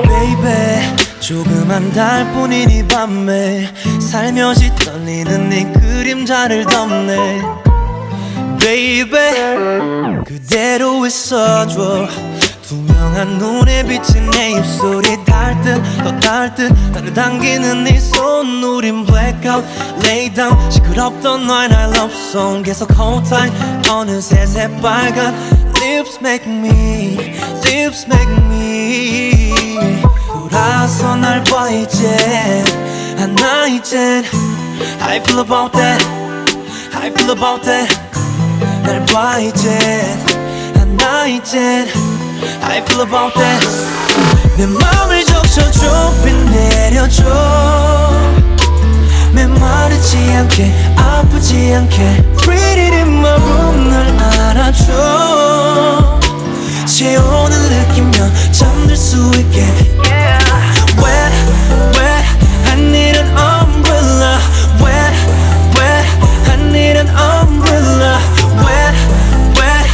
Baby 조그만 달뿐인 이 밤에 살며시 떨리는 네 그림자를 덮네 Baby 그대로 있어줘 투명한 눈에 비친 내 입술이 달 듯 더 달 듯 나를 당기는 네 손 우린 blackout lay down 시끄럽던 너의 날 love song 계속 hold tight 어느새 새빨간 lips make me 돌아서 날 봐 이젠 하나 이젠 How you feel about that How you feel about that 날 봐 이젠 하나 이젠 How you feel about that 내 맘을 적셔줘 빛내려줘 메마르지 않게 아프지 않게 Pretty in my room 널 안아줘 재혼을 느끼며 잠들 수 있게 Wet, wet, I need an umbrella Wet, wet, I need an umbrella Wet, wet,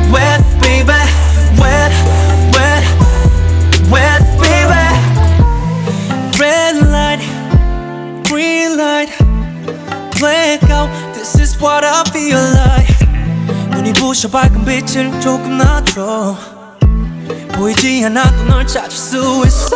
wet, baby Wet, wet, wet, baby Red light, green light Blackout, this is what I feel like 눈이 부셔 밝은 빛을 조금 낮춰 보이지 않아도 널 찾을 수 있어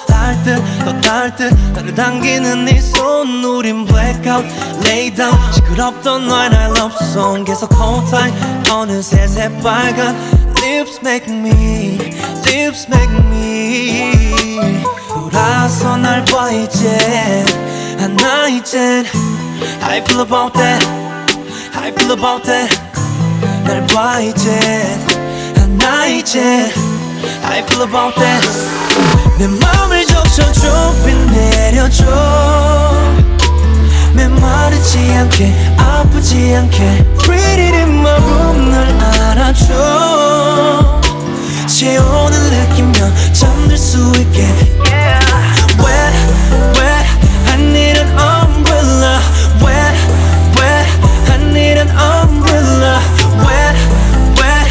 달 듯 더 달 듯 나를 당기는 네 손 우린 blackout lay down 시끄럽던 너의 날 love song 계속 hold tight 어느새 새빨간 lips make me 돌아서 날 봐 이젠 하나 이젠 How you feel about that How you feel about that 날 봐 이젠 하나 이젠 How you feel about that 내 맘을 적셔줘 빛내려줘 메마르지 않게 아프지 않게 Pretty in my room 널 안아줘 재혼을 느끼며 잠들 수 있게 Wet, wet, I need an umbrella Wet, wet, I need an umbrella Wet, wet,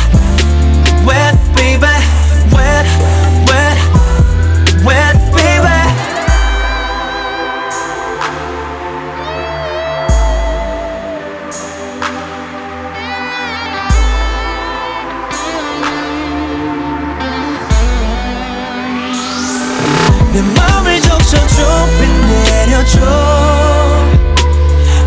wet, baby Wet, wet, wet, baby 내 맘을 적셔줘 빛내려줘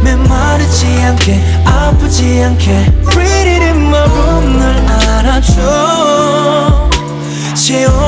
메마르지 않게 아프지 않게 Pretty in my room 널 안아줘 재혼